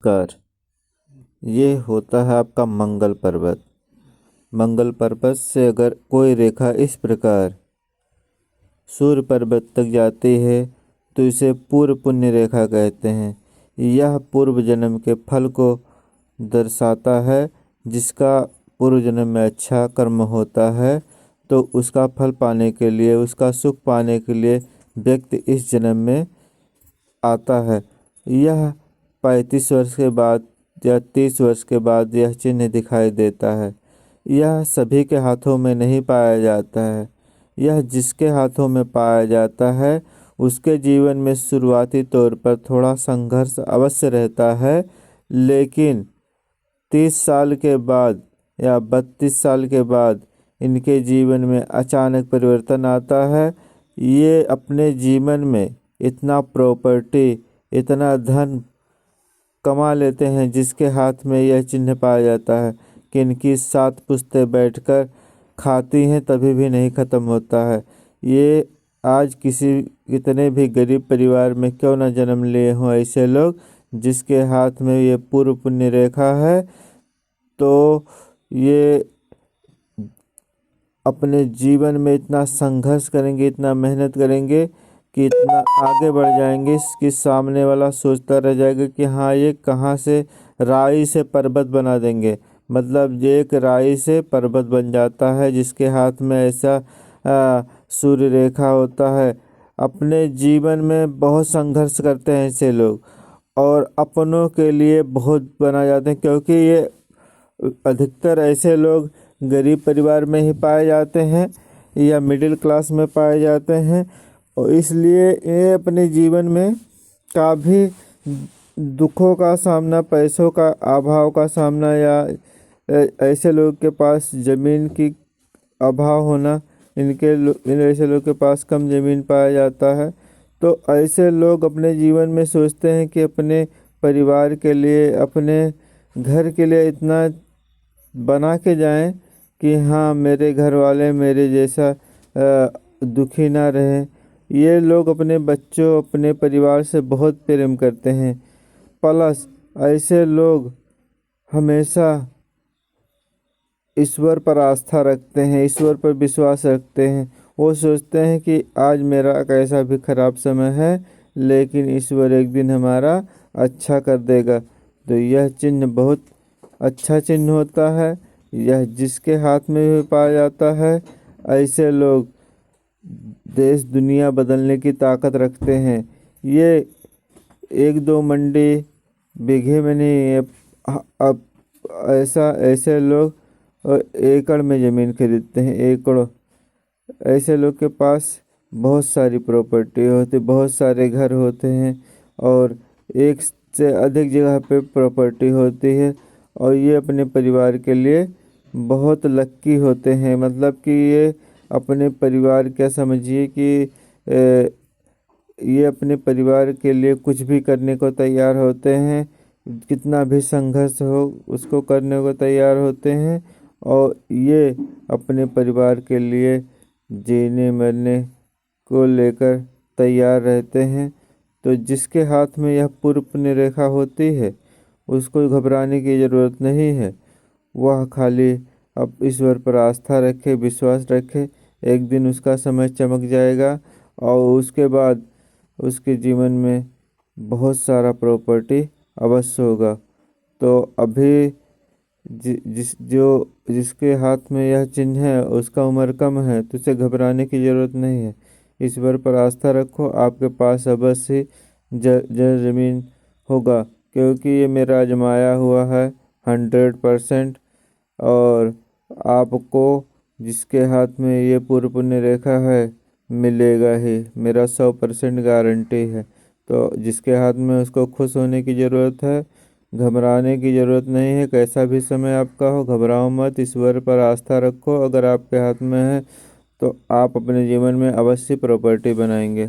कर ये होता है आपका मंगल पर्वत। मंगल पर्वत से अगर कोई रेखा इस प्रकार सूर्य पर्वत तक जाती है तो इसे पूर्व पुण्य रेखा कहते हैं। यह पूर्व जन्म के फल को दर्शाता है। जिसका पूर्व जन्म में अच्छा कर्म होता है तो उसका फल पाने के लिए, उसका सुख पाने के लिए व्यक्ति इस जन्म में आता है। यह 35 वर्ष के बाद या 30 वर्ष के बाद यह चिन्ह दिखाई देता है। यह सभी के हाथों में नहीं पाया जाता है। यह जिसके हाथों में पाया जाता है उसके जीवन में शुरुआती तौर पर थोड़ा संघर्ष अवश्य रहता है, लेकिन 30 साल के बाद या 32 साल के बाद इनके जीवन में अचानक परिवर्तन आता है। ये अपने जीवन में इतना प्रॉपर्टी, इतना धन कमा लेते हैं जिसके हाथ में यह चिन्ह पाया जाता है कि इनकी 7 पुश्तें बैठकर खाती हैं तभी भी नहीं ख़त्म होता है। ये आज कितने भी गरीब परिवार में क्यों न जन्म लिए हों, ऐसे लोग जिसके हाथ में ये पूर्व पुण्य रेखा है, तो ये अपने जीवन में इतना संघर्ष करेंगे, इतना मेहनत करेंगे कि इतना आगे बढ़ जाएंगे कि सामने वाला सोचता रह जाएगा कि हाँ ये कहाँ से राई से पर्वत बना देंगे। मतलब ये एक राई से पर्वत बन जाता है जिसके हाथ में ऐसा सूर्य रेखा होता है। अपने जीवन में बहुत संघर्ष करते हैं ऐसे लोग और अपनों के लिए बहुत बना जाते हैं, क्योंकि ये अधिकतर ऐसे लोग गरीब परिवार में ही पाए जाते हैं या मिडिल क्लास में पाए जाते हैं, और इसलिए ये अपने जीवन में काफ़ी दुखों का सामना, पैसों का अभाव का सामना, या ऐसे लोग के पास ज़मीन की अभाव होना, इन ऐसे लोग के पास कम ज़मीन पाया जाता है। तो ऐसे लोग अपने जीवन में सोचते हैं कि अपने परिवार के लिए, अपने घर के लिए इतना बना के जाएं कि हाँ मेरे घर वाले मेरे जैसा दुखी ना रहें। ये लोग अपने बच्चों, अपने परिवार से बहुत प्रेम करते हैं। प्लस ऐसे लोग हमेशा ईश्वर पर आस्था रखते हैं, ईश्वर पर विश्वास रखते हैं। वो सोचते हैं कि आज मेरा कैसा भी खराब समय है लेकिन ईश्वर एक दिन हमारा अच्छा कर देगा। तो यह चिन्ह बहुत अच्छा चिन्ह होता है। यह जिसके हाथ में भी पाया जाता है, ऐसे लोग देश दुनिया बदलने की ताकत रखते हैं। ये 1-2 मंडी बीघे में नहीं, अब ऐसे लोग एकड़ में ज़मीन खरीदते हैं, एकड़ों। ऐसे लोग के पास बहुत सारी प्रॉपर्टी होती, बहुत सारे घर होते हैं और एक से अधिक जगह पे प्रॉपर्टी होती है, और ये अपने परिवार के लिए बहुत लक्की होते हैं। मतलब कि ये अपने परिवार, क्या समझिए कि ये अपने परिवार के लिए कुछ भी करने को तैयार होते हैं, कितना भी संघर्ष हो उसको करने को तैयार होते हैं, और ये अपने परिवार के लिए जीने मरने को लेकर तैयार रहते हैं। तो जिसके हाथ में यह पूर्व पुण्य रेखा होती है उसको घबराने की ज़रूरत नहीं है। वह खाली अब ईश्वर पर आस्था रखे, विश्वास रखे, एक दिन उसका समय चमक जाएगा और उसके बाद उसके जीवन में बहुत सारा प्रॉपर्टी अवश्य होगा। तो अभी जिसके हाथ में यह चिन्ह है उसका उम्र कम है तो उसे घबराने की ज़रूरत नहीं है। ईश्वर पर आस्था रखो, आपके पास अवश्य ज़मीन होगा, क्योंकि ये मेरा आजमाया हुआ है 100%। और आपको जिसके हाथ में ये पूर्व पुण्य रेखा है मिलेगा ही, मेरा 100% गारंटी है। तो जिसके हाथ में उसको खुश होने की ज़रूरत है, घबराने की ज़रूरत नहीं है। कैसा भी समय आपका हो घबराओ मत, ईश्वर पर आस्था रखो। अगर आपके हाथ में है तो आप अपने जीवन में अवश्य प्रॉपर्टी बनाएंगे।